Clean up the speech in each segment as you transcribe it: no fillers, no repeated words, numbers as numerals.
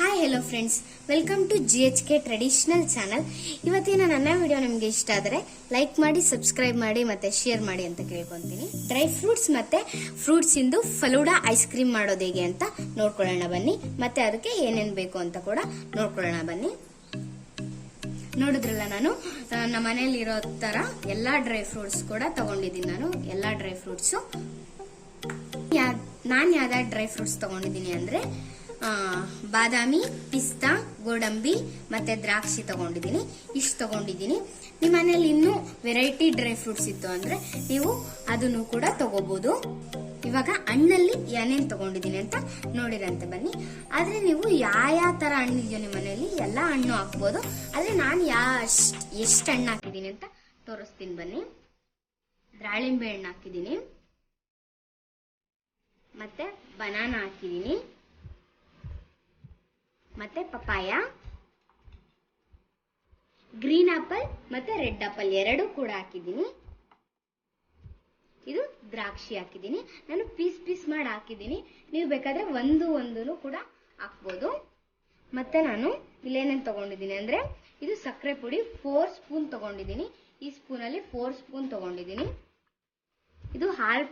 Hi hello friends, welcome to GHK traditional channel. ಇವತ್ತಿನ ನನ್ನ video ನಿಮಗೆ ಇಷ್ಟ ಆದರೆ ಲೈಕ್ ಮಾಡಿ, ಸಬ್ಸ್ಕ್ರೈಬ್ ಮಾಡಿ ಮತ್ತೆ ಶೇರ್ ಮಾಡಿ ಅಂತ ಕೇಳ್ಕೊಂತೀನಿ. ಡ್ರೈ ಫ್ರೂಟ್ಸ್ ಮತ್ತೆ ಫ್ರೂಟ್ಸ್ ಇಂದು ಫಲೂಡಾ ಐಸ್ ಕ್ರೀಮ್ ಮಾಡೋದು ಹೇಗೆ ಅಂತ ನೋಡ್ಕೊಳ್ಳೋಣ ಬನ್ನಿ. ಮತ್ತೆ ಅದಕ್ಕೆ ಏನೇನ್ ಬೇಕು ಅಂತ ಕೂಡ ನೋಡ್ಕೊಳ್ಳೋಣ ಬನ್ನಿ. ನೋಡಿದ್ರಲ್ಲ, ನಾನು ನಮ್ಮ ಮನೇಲಿ ಇರೋ ತರ ಎಲ್ಲಾ ಡ್ರೈ ಫ್ರೂಟ್ಸ್ ಕೂಡ ತಗೊಂಡಿದ್ದೀನಿ. ನಾನು ಎಲ್ಲಾ ಡ್ರೈ ಫ್ರೂಟ್ಸ್ ನಾನು ಯಾವ್ದಾದ್ರು ಡ್ರೈ ಫ್ರೂಟ್ಸ್ ತಗೊಂಡಿದ್ದೀನಿ ಅಂದ್ರೆ ಬಾದಾಮಿ, ಪಿಸ್ತಾ, ಗೋಡಂಬಿ ಮತ್ತೆ ದ್ರಾಕ್ಷಿ ತಗೊಂಡಿದ್ದೀನಿ. ಇಷ್ಟು ತಗೊಂಡಿದ್ದೀನಿ. ನಿಮ್ಮ ಮನೇಲಿ ಇನ್ನೂ ವೆರೈಟಿ ಡ್ರೈ ಫ್ರೂಟ್ಸ್ ಇತ್ತು ಅಂದ್ರೆ ನೀವು ಅದನ್ನು ಕೂಡ ತಗೋಬಹುದು. ಇವಾಗ ಹಣ್ಣಲ್ಲಿ ಏನೇನ್ ತಗೊಂಡಿದ್ದೀನಿ ಅಂತ ನೋಡಿರಂತೆ ಬನ್ನಿ. ಆದ್ರೆ ನೀವು ಯಾವ ತರ ಹಣ್ಣಿದೆಯೋ ನಿಮ್ಮ ಮನೇಲಿ ಎಲ್ಲಾ ಹಣ್ಣು ಹಾಕ್ಬೋದು. ಆದ್ರೆ ನಾನು ಎಷ್ಟು ಹಣ್ಣು ಹಾಕಿದ್ದೀನಿ ಅಂತ ತೋರಿಸ್ತೀನಿ ಬನ್ನಿ. ದಾಳಿಂಬೆ ಹಣ್ಣು ಹಾಕಿದ್ದೀನಿ, ಮತ್ತೆ ಬನಾನಾ ಹಾಕಿದ್ದೀನಿ, ಮತ್ತೆ ಪಪಾಯ, ಗ್ರೀನ್ ಆಪಲ್ ಮತ್ತೆ ರೆಡ್ ಆಪಲ್ ಎರಡು ಕೂಡ ಹಾಕಿದ್ದೀನಿ. ಇದು ದ್ರಾಕ್ಷಿ ಹಾಕಿದ್ದೀನಿ. ನಾನು ಪೀಸ್ ಮಾಡಿ ಹಾಕಿದ್ದೀನಿ. ನೀವು ಬೇಕಾದ್ರೆ ಒಂದು ಕೂಡ ಹಾಕ್ಬೋದು. ಮತ್ತೆ ನಾನು ಇಲ್ಲೇನೇನು ತಗೊಂಡಿದ್ದೀನಿ ಅಂದ್ರೆ ಇದು ಸಕ್ಕರೆ ಪುಡಿ 4 ಸ್ಪೂನ್ ತಗೊಂಡಿದ್ದೀನಿ. ಈ ಸ್ಪೂನಲ್ಲಿ 4 ಸ್ಪೂನ್ ತಗೊಂಡಿದ್ದೀನಿ. ಇದು ಹಾಲ್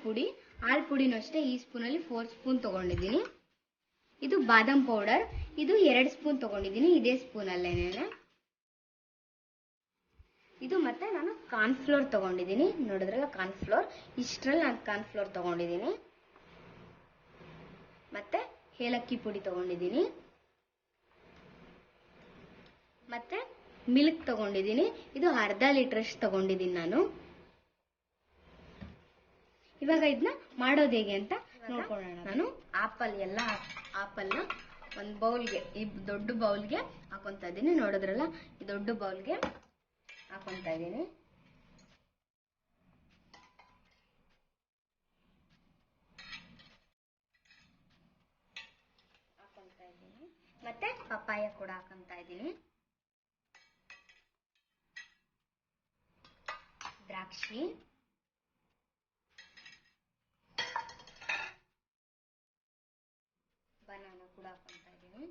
ಪುಡಿನೂ ಅಷ್ಟೇ. ಈ ಸ್ಪೂನಲ್ಲಿ 4 ಸ್ಪೂನ್ ತಗೊಂಡಿದ್ದೀನಿ. ಇದು ಬಾದಾಮ್ ಪೌಡರ್, ಇದು 2 ಸ್ಪೂನ್ ತಗೊಂಡಿದ್ದೀನಿ. ಇದೇ ಸ್ಪೂನ್ ಅಲ್ಲೇನೆ. ಇದು ಮತ್ತೆ ನಾನು ಕಾರ್ನ್ಫ್ಲೋರ್ ತಗೊಂಡಿದ್ದೀನಿ. ನೋಡಿದ್ರಲ್ಲ ಕಾರ್ನ್ಫ್ಲೋರ್, ಇಷ್ಟರಲ್ಲಿ ನಾನು ಕಾರ್ನ್ಫ್ಲೋರ್ ತಗೊಂಡಿದ್ದೀನಿ. ಮತ್ತೆ ಏಲಕ್ಕಿ ಪುಡಿ ತಗೊಂಡಿದ್ದೀನಿ, ಮತ್ತೆ ಮಿಲ್ಕ್ ತಗೊಂಡಿದ್ದೀನಿ. ಇದು ಅರ್ಧ ಲೀಟರ್ ಅಷ್ಟು ತಗೊಂಡಿದ್ದೀನಿ ನಾನು. ಇವಾಗ ಇದನ್ನ ಮಾಡೋದು ಹೇಗೆ ಅಂತ ನೋಡ್ಕೊಳ್ಳೋಣ. ನಾನು ಆಪಲ್ನ ಒಂದು ಬೌಲ್ಗೆ, ಈ ದೊಡ್ಡ ಬೌಲ್ಗೆ ಹಾಕೊಂತ ಇದ್ದೀನಿ. ನೋಡಿದ್ರಲ್ಲ, ಈ ದೊಡ್ಡ ಬೌಲ್ಗೆ ಹಾಕೊಂತ ಇದ್ದೀನಿ. ಮತ್ತೆ ಪಪ್ಪಾಯ ಕೂಡ ಹಾಕೊಂತ ಇದ್ದೀನಿ, ದ್ರಾಕ್ಷಿ, ಬನಾನಾ ಕೂಡ ಹಾಕೊಂತ ಇದ್ದೀನಿ.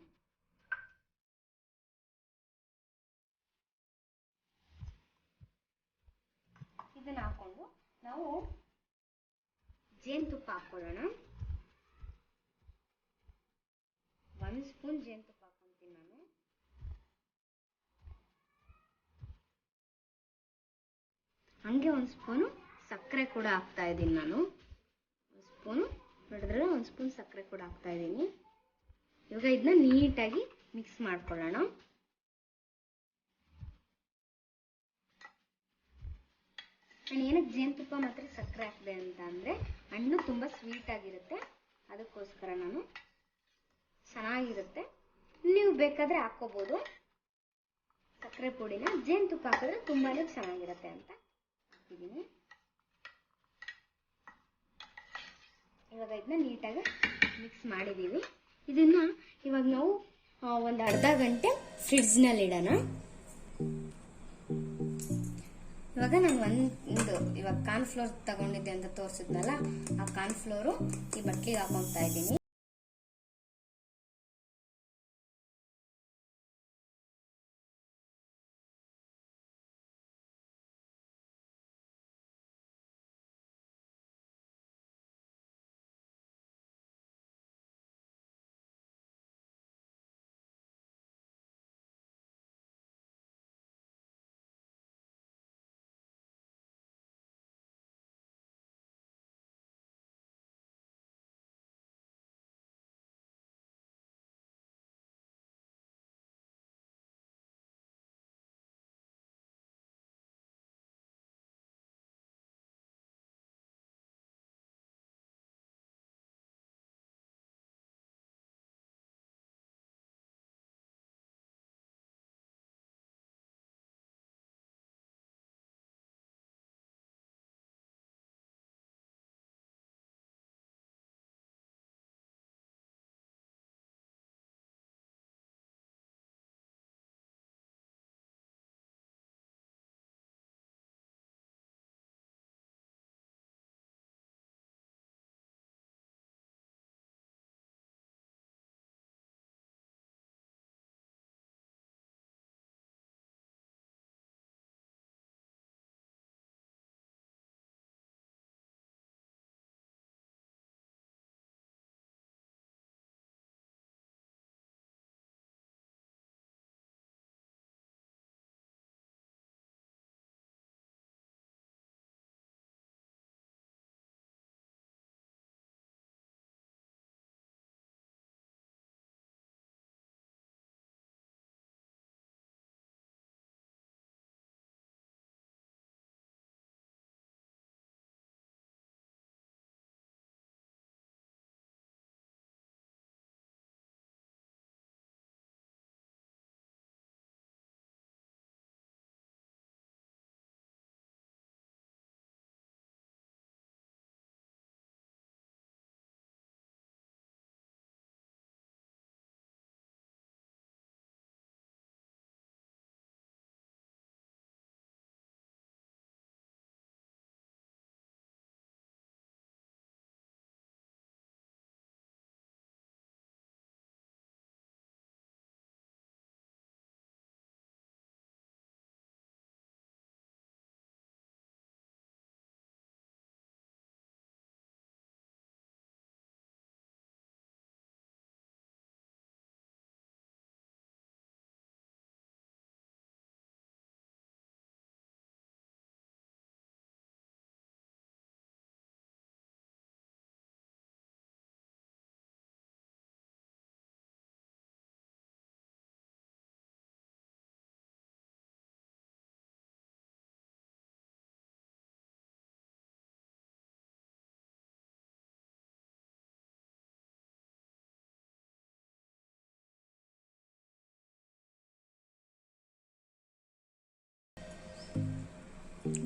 ಇದನ್ನ ಹಾಕೊಂಡು ನಾವು ಜೇನುತುಪ್ಪ ಹಾಕೊಳ್ಳೋಣ. 1 ಸ್ಪೂನ್ ಜೇನುತುಪ್ಪ ಹಾಕೊಂತೀನಿ ನಾನು. ಹಂಗೆ 1 ಸ್ಪೂನು ಸಕ್ಕರೆ ಕೂಡ ಹಾಕ್ತಾ ಇದ್ದೀನಿ ನಾನು. 1 ಸ್ಪೂನು ನೋಡಿದ್ರೆ 1 ಸ್ಪೂನ್ ಸಕ್ಕರೆ ಕೂಡ ಹಾಕ್ತಾ ಇದ್ದೀನಿ. ಇವಾಗ ಇದನ್ನ ನೀಟಾಗಿ ಮಿಕ್ಸ್ ಮಾಡ್ಕೊಳ್ಳೋಣ. ನಾನು ಏನಕ್ಕೆ ಜೇನುತುಪ್ಪ ಮಾತ್ರ ಸಕ್ಕರೆ ಹಾಕಿದೆ ಅಂತ ಅಂದ್ರೆ ಹಣ್ಣು ತುಂಬಾ ಸ್ವೀಟ್ ಆಗಿರುತ್ತೆ, ಅದಕ್ಕೋಸ್ಕರ ನಾನು. ಚೆನ್ನಾಗಿರುತ್ತೆ. ನೀವು ಬೇಕಾದ್ರೆ ಹಾಕೋಬಹುದು ಸಕ್ಕರೆ ಪುಡಿನ. ಜೇನುತುಪ್ಪ ಹಾಕಿದ್ರೆ ತುಂಬಾನೇ ಚೆನ್ನಾಗಿರುತ್ತೆ ಅಂತ ಹಾಕಿದ್ದೀನಿ. ಇವಾಗ ಇದನ್ನ ನೀಟಾಗಿ ಮಿಕ್ಸ್ ಮಾಡಿದೀವಿ. ಇದನ್ನ ಇವಾಗ ನಾವು ಒಂದು ಅರ್ಧ ಗಂಟೆ ಫ್ರಿಡ್ಜ್ನಲ್ಲಿ ಇಡೋಣ. ಇವಾಗ ನಾನು ಇವಾಗ ಕಾರ್ನ್ಫ್ಲೋರ್ ತಗೊಂಡಿದ್ದೆ ಅಂತ ತೋರಿಸಿದ್ನಲ್ಲ, ಆ ಕಾರ್ನ್ಫ್ಲೋರು ಈ ಬಟ್ಲಿಗೆ ಹಾಕೊಂತ ಇದ್ದೀನಿ.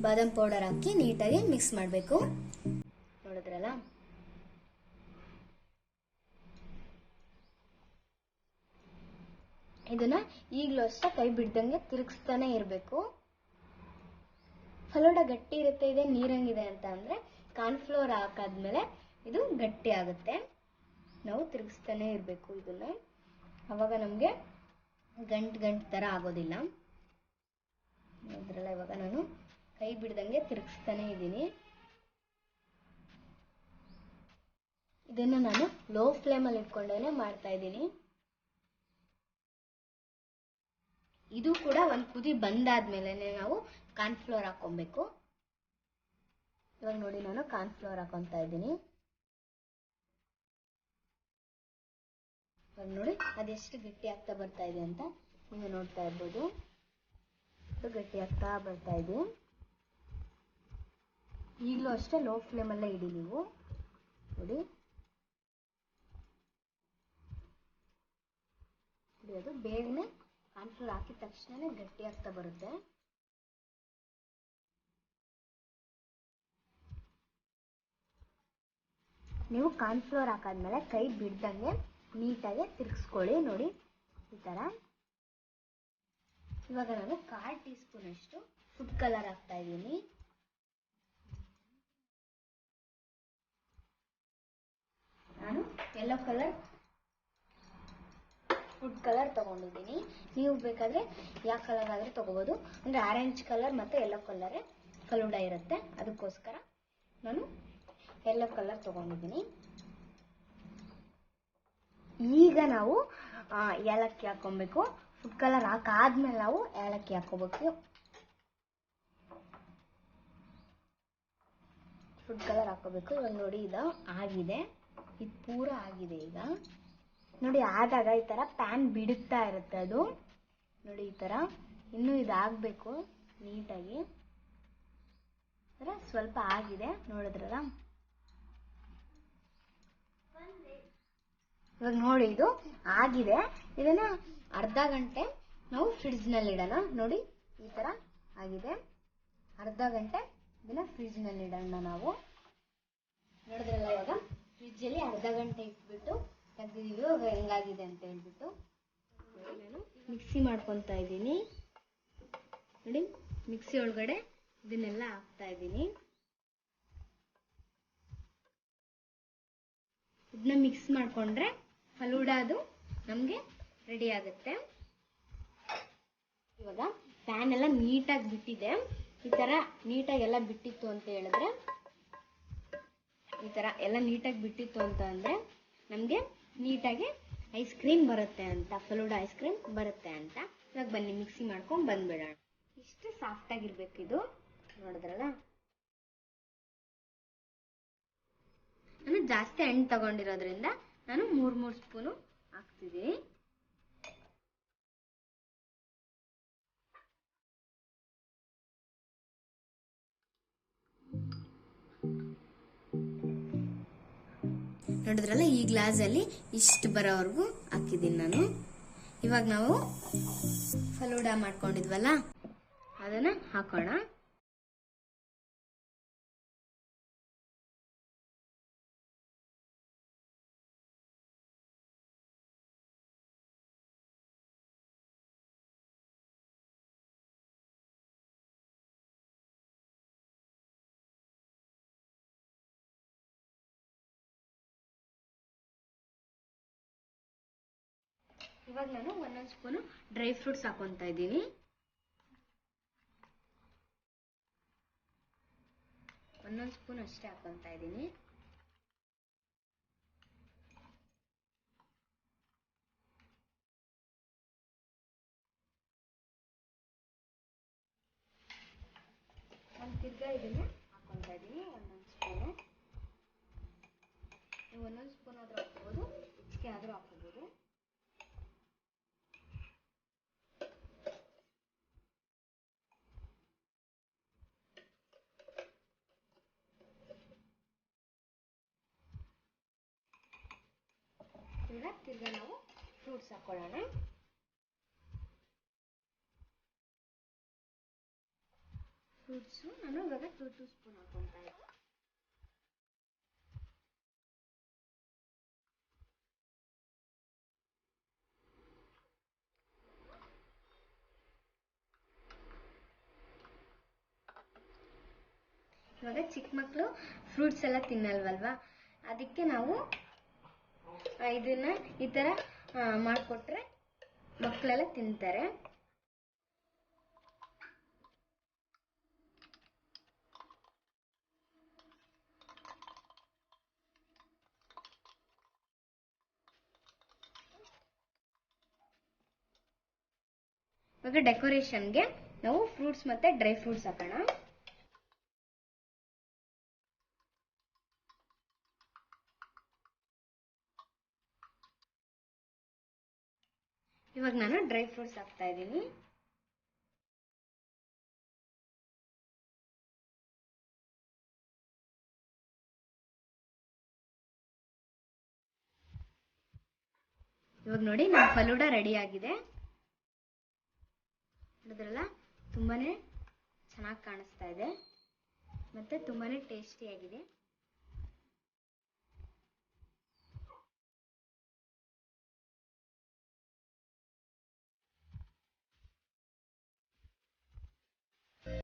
ಬಾದಾಮ್ ಪೌಡರ್ ಹಾಕಿ ನೀಟಾಗಿ ಮಿಕ್ಸ್ ಮಾಡಬೇಕು. ನೋಡಿದ್ರಲ್ಲ, ಇದನ್ನ ಈಗಲೂ ಅಷ್ಟೇ ಕೈ ಬಿಡ್ದಂಗೆ ತಿರುಗಿಸ್ತಾನೆ ಇರಬೇಕು. ಫಲೂಡ ಗಟ್ಟಿ ಇರುತ್ತೆ, ಇದೆ ನೀರಂಗಿದೆ ಅಂತ ಅಂದ್ರೆ ಕಾರ್ನ್ಫ್ಲೋರ್ ಹಾಕಾದ್ಮೇಲೆ ಇದು ಗಟ್ಟಿ ಆಗುತ್ತೆ. ನಾವು ತಿರುಗಿಸ್ತಾನೆ ಇರಬೇಕು ಇದನ್ನ, ಅವಾಗ ನಮಗೆ ಗಂಟು ತರ ಆಗೋದಿಲ್ಲ. ನೋಡಿದ್ರಲ್ಲ, ಇವಾಗ ನಾನು ಕೈ ಬಿಡ್ದಂಗೆ ತಿರುಗಿಸ್ತಾನೆ ಇದ್ದೀನಿ. ಇದನ್ನ ನಾನು ಲೋ ಫ್ಲೇಮಲ್ಲಿ ಇಟ್ಕೊಂಡೇನೆ ಮಾಡ್ತಾ ಇದ್ದೀನಿ. ಇದು ಕೂಡ ಒಂದು ಕುದಿ ಬಂದಾದ್ಮೇಲೆ ನಾವು ಕಾರ್ನ್ಫ್ಲೋರ್ ಹಾಕೊಬೇಕು. ಇವಾಗ ನೋಡಿ, ನಾನು ಕಾರ್ನ್ಫ್ಲೋರ್ ಹಾಕೊಂತ ಇದ್ದೀನಿ. ಇವಾಗ ನೋಡಿ ಅದೆಷ್ಟು ಗಟ್ಟಿ ಆಗ್ತಾ ಬರ್ತಾ ಇದೆ ಅಂತ ನೀವು ನೋಡ್ತಾ ಇರ್ಬೋದು. ಗಟ್ಟಿ ಆಗ್ತಾ ಬರ್ತಾ ಇದೆ. ಈಗಲೂ ಅಷ್ಟೇ ಲೋ ಫ್ಲೇಮಲ್ಲೇ ಇಡಿ ನೀವು. ನೋಡಿ, ಅದು ಬೇಗನೆ ಕಾರ್ನ್ಫ್ಲೋರ್ ಹಾಕಿದ ತಕ್ಷಣ ಗಟ್ಟಿ ಆಗ್ತಾ ಬರುತ್ತೆ. ನೀವು ಕಾರ್ನ್ಫ್ಲೋರ್ ಹಾಕಾದ್ಮೇಲೆ ಕೈ ಬಿಡ್ದಂಗೆ ನೀಟಾಗಿ ತಿರ್ಗಿಸ್ಕೊಳ್ಳಿ. ನೋಡಿ ಈ ತರ. ಇವಾಗ ನಾನು 1/4 ಟೀ ಸ್ಪೂನ್ ಅಷ್ಟು ಫುಡ್ ಕಲರ್ ಹಾಕ್ತಾ ಇದ್ದೀನಿ. ನಾನು ಯೆಲ್ಲೋ ಕಲರ್ ಫುಡ್ ಕಲರ್ ತಗೊಂಡಿದ್ದೀನಿ. ನೀವು ಬೇಕಾದ್ರೆ ಯಾವ ಕಲರ್ ಆದ್ರೂ ತಗೋಬಹುದು. ಅಂದ್ರೆ ಆರೆಂಜ್ ಕಲರ್ ಮತ್ತೆ ಯೆಲ್ಲೋ ಕಲರ್ ಫಲೂಡ ಇರುತ್ತೆ, ಅದಕ್ಕೋಸ್ಕರ ನಾನು ಯೆಲ್ಲೋ ಕಲರ್ ತಗೊಂಡಿದ್ದೀನಿ. ಈಗ ನಾವು ಏಲಕ್ಕಿ ಹಾಕೊಬೇಕು. ಫುಡ್ ಕಲರ್ ಹಾಕಾದ್ಮೇಲೆ ನಾವು ಏಲಕ್ಕಿ ಹಾಕೋಬೇಕು. ಫುಡ್ ಕಲರ್ ಹಾಕೋಬೇಕು. ಇವಾಗ ನೋಡಿ, ಇದು ಆಗಿದೆ, ಇದು ಪೂರ ಆಗಿದೆ. ಈಗ ನೋಡಿ, ಆದಾಗ ಈ ತರ ಪ್ಯಾನ್ ಬಿಡುತ್ತಾ ಇರುತ್ತೆ. ಅದು ನೋಡಿ ಈ ತರ. ಇನ್ನೂ ಇದಾಗಬೇಕು ನೀಟಾಗಿ. ಸ್ವಲ್ಪ ಆಗಿದೆ, ನೋಡಿದ್ರಲ್ಲ. ಇವಾಗ ನೋಡಿ, ಇದು ಆಗಿದೆ. ಇದನ್ನ ಅರ್ಧ ಗಂಟೆ ನಾವು ಫ್ರಿಡ್ಜ್ ನಲ್ಲಿ ಇಡೋಣ. ನೋಡಿ ಈ ತರ ಆಗಿದೆ. ಅರ್ಧ ಗಂಟೆ ಇದನ್ನ ಫ್ರಿಡ್ಜ್ ನಲ್ಲಿ ಇಡೋಣ ನಾವು. ನೋಡಿದ್ರಲ್ಲ, ಇವಾಗ ಫ್ರಿಡ್ಜ್ ಅಲ್ಲಿ ಅರ್ಧ ಗಂಟೆ ಇಟ್ಬಿಟ್ಟು ತೆಗ್ದಿದೀವಿ. ಇವಾಗ ಹೆಂಗಾಗಿದೆ ಅಂತ ಹೇಳ್ಬಿಟ್ಟು ನಾನು ಮಿಕ್ಸಿ ಮಾಡ್ಕೊತ ಇದ್ದೀನಿ. ನೋಡಿ, ಮಿಕ್ಸಿ ಒಳಗಡೆ ಇದನ್ನೆಲ್ಲ ಹಾಕ್ತಾ ಇದ್ದೀನಿ. ಇದನ್ನ ಮಿಕ್ಸ್ ಮಾಡ್ಕೊಂಡ್ರೆ ಫಲೂಡ ಅದು ನಮ್ಗೆ ರೆಡಿ ಆಗುತ್ತೆ. ಇವಾಗ ಪ್ಯಾನ್ ಎಲ್ಲ ನೀಟಾಗಿ ಬಿಟ್ಟಿದೆ. ಈ ತರ ನೀಟಾಗಿ ಎಲ್ಲ ಬಿಟ್ಟಿತ್ತು ಅಂತ ಹೇಳಿದ್ರೆ, ಈ ತರ ಎಲ್ಲ ನೀಟಾಗಿ ಬಿಟ್ಟಿತ್ತು ಅಂತ ಅಂದ್ರೆ ನಮ್ಗೆ ನೀಟಾಗಿ ಐಸ್ ಕ್ರೀಮ್ ಬರುತ್ತೆ ಅಂತ, ಫಲೂಡ ಐಸ್ ಕ್ರೀಮ್ ಬರುತ್ತೆ ಅಂತ. ಇವಾಗ ಬನ್ನಿ ಮಿಕ್ಸಿ ಮಾಡ್ಕೊಂಡು ಬಂದ್ಬಿಡೋಣ. ಇಷ್ಟು ಸಾಫ್ಟ್ ಆಗಿರ್ಬೇಕು ಇದು. ನೋಡಿದ್ರಲ್ಲ, ನಾನು ಜಾಸ್ತಿ ಹಣ್ಣು ತಗೊಂಡಿರೋದ್ರಿಂದ ನಾನು 3 ಸ್ಪೂನು ಹಾಕ್ತಿದ್ದೀನಿ. ನೋಡಿದ್ರಲ್ಲ, ಈ ಗ್ಲಾಸ್ ಅಲ್ಲಿ ಇಷ್ಟು ಬರೋವರೆಗೂ ಹಾಕಿದ್ದೀನಿ ನಾನು. ಇವಾಗ ನಾವು ಫಲೂಡ ಮಾಡ್ಕೊಂಡಿದ್ವಲ್ಲ, ಅದನ್ನ ಹಾಕೋಣ. ಇವಾಗ ನಾನು 1 ಸ್ಪೂನು ಡ್ರೈ ಫ್ರೂಟ್ಸ್ ಹಾಕೊಂತ ಇದ್ದೀನಿ. 1 ಸ್ಪೂನ್ ಅಷ್ಟೇ ಹಾಕೊಂತ ಇದ್ದೀನಿ. ನಾನು ತಿರ್ಗಾ ಇದನ್ನ ಹಾಕೊಂತ ಇದ್ದೀನಿ 1 ಸ್ಪೂನು. 1 ಸ್ಪೂನ್ ಆದ್ರೂ ಹಾಕೋಬಹುದು, ಹೆಚ್ಚಿಗೆ ಆದ್ರೂ ಹಾಕೋಬಹುದು. ತಿರ್ಗಾ ನಾವು ಫ್ರೂಟ್ಸ್ ಹಾಕೊಳ್ಳೋಣ. ಫ್ರೂಟ್ಸು ನಾನು ಇವಾಗ 2 ಸ್ಪೂನ್ ಹಾಕೊತಾ ಇದ್ದೀನಿ. ಇವಾಗ ಚಿಕ್ಕ ಮಕ್ಕಳು ಫ್ರೂಟ್ಸ್ ಎಲ್ಲ ತಿನ್ನಲ್ವಲ್ವಾ, ಅದಕ್ಕೆ ನಾವು ಇದನ್ನ ಈ ತರ ಮಾಡಿಕೊಟ್ರೆ ಮಕ್ಕಳೆಲ್ಲ ತಿಂತಾರೆ. ಇವಾಗ ಡೆಕೋರೇಷನ್ಗೆ ನಾವು ಫ್ರೂಟ್ಸ್ ಮತ್ತೆ ಡ್ರೈ ಫ್ರೂಟ್ಸ್ ಹಾಕೋಣ. ಇವಾಗ ನಾನು ಡ್ರೈ ಫ್ರೂಟ್ಸ್ ಹಾಕ್ತಾ ಇದ್ದೀನಿ. ಇವಾಗ ನೋಡಿ ನಮ್ಮ ಫಲೂಡಾ ರೆಡಿ ಆಗಿದೆ. ನೋಡಿದ್ರಲ್ಲ, ತುಂಬಾನೇ ಚೆನ್ನಾಗಿ ಕಾಣಿಸ್ತಾ ಇದೆ ಮತ್ತೆ ತುಂಬಾನೇ ಟೇಸ್ಟಿ ಆಗಿದೆ.